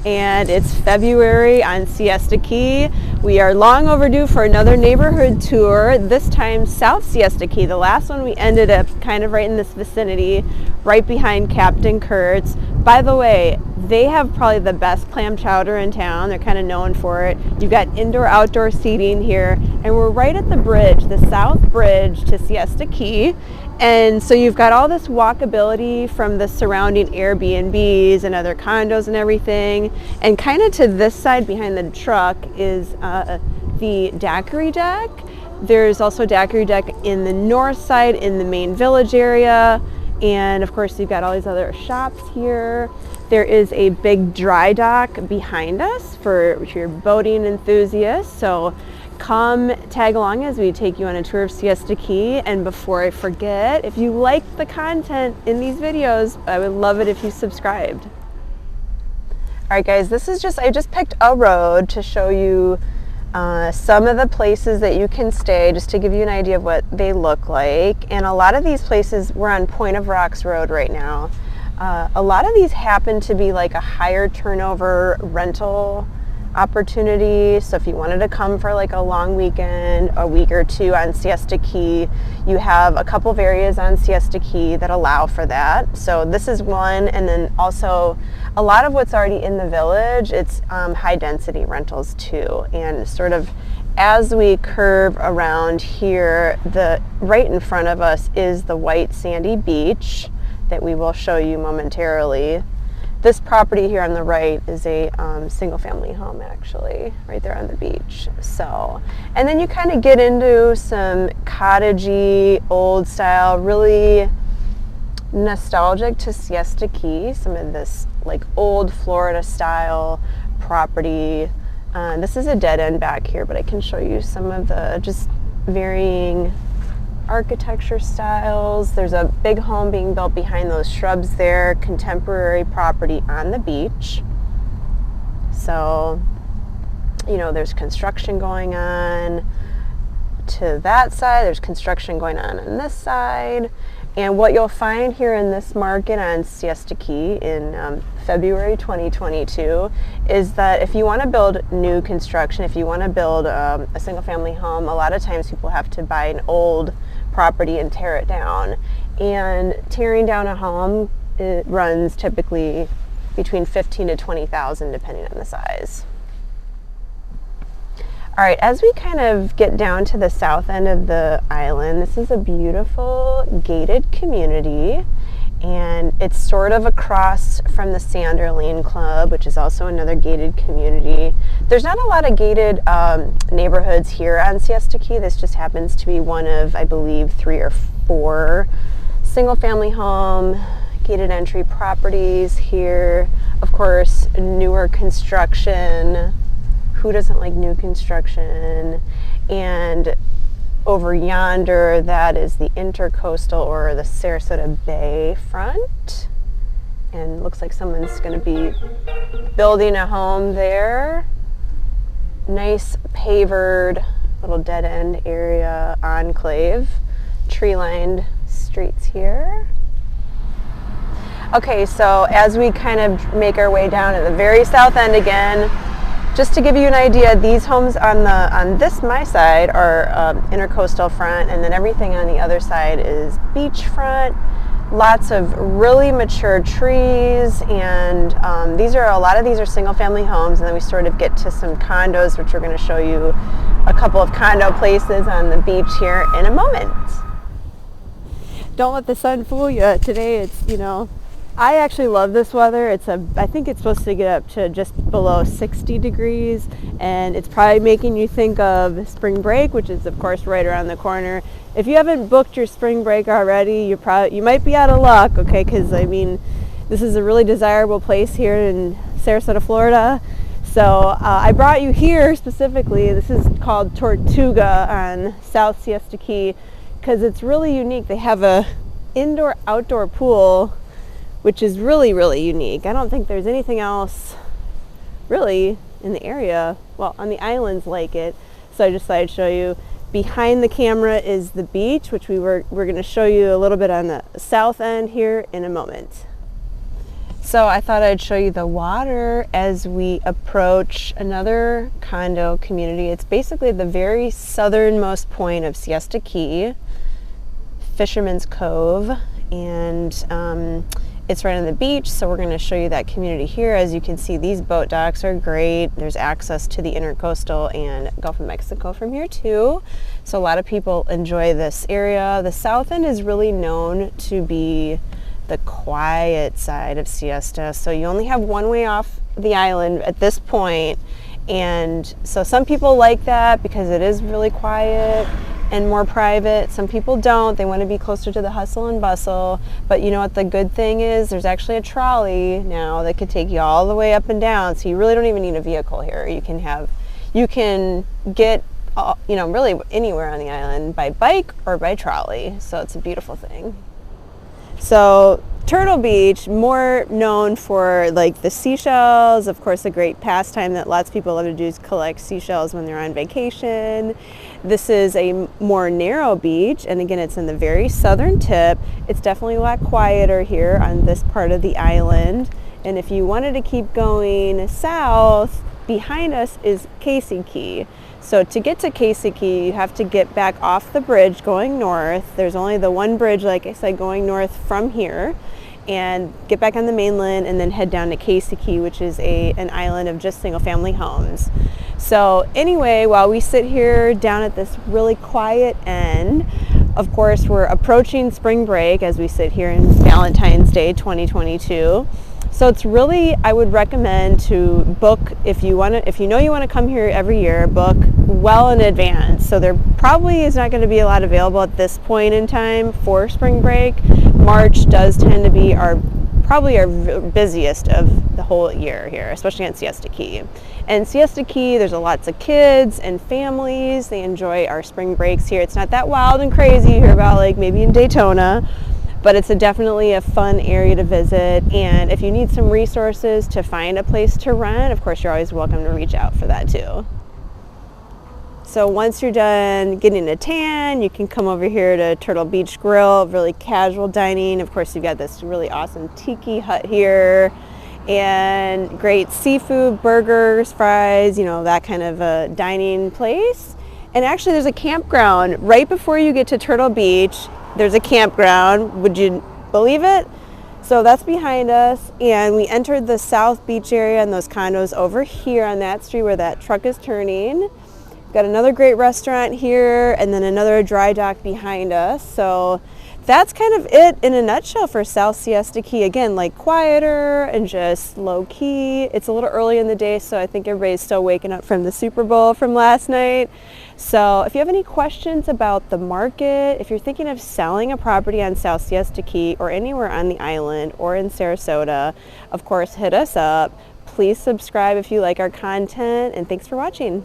And it's February on Siesta Key. We are long overdue for another neighborhood tour, this time South Siesta Key. The last one we ended up kind of right in this vicinity, right behind Captain Kurt's. By the way, they have probably the best clam chowder in town. They're kind of known for it. You've got indoor-outdoor seating here, and we're right at the bridge, the South Bridge to Siesta Key. And so you've got all this walkability from the surrounding Airbnbs and other condos and everything. And kind of to this side behind the truck is the daiquiri deck. There's also a daiquiri deck in the north side in the main village area. And of course you've got all these other shops here. There is a big dry dock behind us for your boating enthusiasts. So come tag along as we take you on a tour of Siesta Key. And before I forget, if you like the content in these videos, I would love it if you subscribed. All right guys, I just picked a road to show you some of the places that you can stay, just to give you an idea of what they look like. And a lot of these places, we're on Point of Rocks Road right now. A lot of these happen to be like a higher turnover rental opportunity. So if you wanted to come for like a long weekend, a week or two on Siesta Key, you have a couple of areas on Siesta Key that allow for that. So this is one, and then also a lot of what's already in the village, it's high density rentals too. And sort of as we curve around here, right in front of us is the white sandy beach that we will show you momentarily. This property here on the right is a single family home, actually, right there on the beach. So, and then you kind of get into some cottagey, old style, really nostalgic to Siesta Key, some of this like old Florida style property. This is a dead end back here, but I can show you some of the just varying architecture styles. There's a big home being built behind those shrubs there, contemporary property on the beach. So, you know, there's construction going on to that side, there's construction going on this side. And what you'll find here in this market on Siesta Key in February 2022 is that if you want to build new construction, if you want to build a single family home, a lot of times people have to buy an old property and tear it down. And tearing down a home, it runs typically between $15,000 to $20,000 depending on the size. All right, as we kind of get down to the south end of the island, this is a beautiful gated community, and it's sort of across from the Sanderling Club, which is also another gated community. There's not a lot of gated neighborhoods here on Siesta Key. This just happens to be one of, I believe, 3 or 4 single family home gated entry properties here. Of course, newer construction. Who doesn't like new construction? And over yonder, that is the Intercoastal or the Sarasota Bay front. And looks like someone's going to be building a home there. Nice pavered little dead end area enclave. Tree-lined streets here. Okay, so as we kind of make our way down at the very south end again, just to give you an idea, these homes on my side are Intercoastal front, and then everything on the other side is beachfront. Lots of really mature trees, and a lot of these are single family homes, and then we sort of get to some condos, which we're going to show you a couple of condo places on the beach here in a moment. Don't let the sun fool you. Today it's, I actually love this weather. I think it's supposed to get up to just below 60 degrees, and it's probably making you think of spring break, which is of course right around the corner. If you haven't booked your spring break already, you might be out of luck, okay? Because this is a really desirable place here in Sarasota, Florida. So I brought you here specifically. This is called Tortuga on South Siesta Key because it's really unique. They have a indoor-outdoor pool, which is really, really unique. I don't think there's anything else really in the area, well, on the islands like it. So I just thought I'd show you. Behind the camera is the beach, which we're going to show you a little bit on the south end here in a moment. So I thought I'd show you the water as we approach another condo community. It's basically the very southernmost point of Siesta Key, Fisherman's Cove, and it's right on the beach, so we're going to show you that community here. As you can see, these boat docks are great. There's access to the Intercoastal and Gulf of Mexico from here too, so a lot of people enjoy this area. The south end is really known to be the quiet side of Siesta, so you only have one way off the island at this point, and so some people like that because it is really quiet and more private. Some people don't. They want to be closer to the hustle and bustle. But you know what the good thing is? There's actually a trolley now that could take you all the way up and down. So you really don't even need a vehicle here. You can get, really anywhere on the island by bike or by trolley. So it's a beautiful thing. So Turtle Beach, more known for like the seashells. Of course, a great pastime that lots of people love to do is collect seashells when they're on vacation. This is a more narrow beach, and again, it's in the very southern tip. It's definitely a lot quieter here on this part of the island. And if you wanted to keep going south, behind us is Siesta Key. So to get to Siesta Key, you have to get back off the bridge going north. There's only the one bridge, like I said, going north from here, and get back on the mainland and then head down to Siesta Key, which is an island of just single family homes. So anyway, while we sit here down at this really quiet end, of course, we're approaching spring break as we sit here in Valentine's Day 2022. So it's really, I would recommend to book if you know you want to come here every year, book well in advance. So there probably is not going to be a lot available at this point in time for spring break. March does tend to be probably our busiest of the whole year here, especially on Siesta Key. And Siesta Key, there's lots of kids and families. They enjoy our spring breaks here. It's not that wild and crazy you hear about like maybe in Daytona, but it's definitely a fun area to visit. And if you need some resources to find a place to rent, of course, you're always welcome to reach out for that too. So once you're done getting a tan, you can come over here to Turtle Beach Grill, really casual dining. Of course, you've got this really awesome tiki hut here and great seafood, burgers, fries, that kind of a dining place. And actually there's a campground right before you get to Turtle Beach. There's a campground. Would you believe it? So that's behind us, and we entered the South Beach area and those condos over here on that street where that truck is turning. Got another great restaurant here, and then another dry dock behind us. So that's kind of it in a nutshell for South Siesta Key. Again, like quieter and just low key. It's a little early in the day, so I think everybody's still waking up from the Super Bowl from last night. So if you have any questions about the market, if you're thinking of selling a property on South Siesta Key or anywhere on the island or in Sarasota, of course, hit us up. Please subscribe if you like our content, and thanks for watching.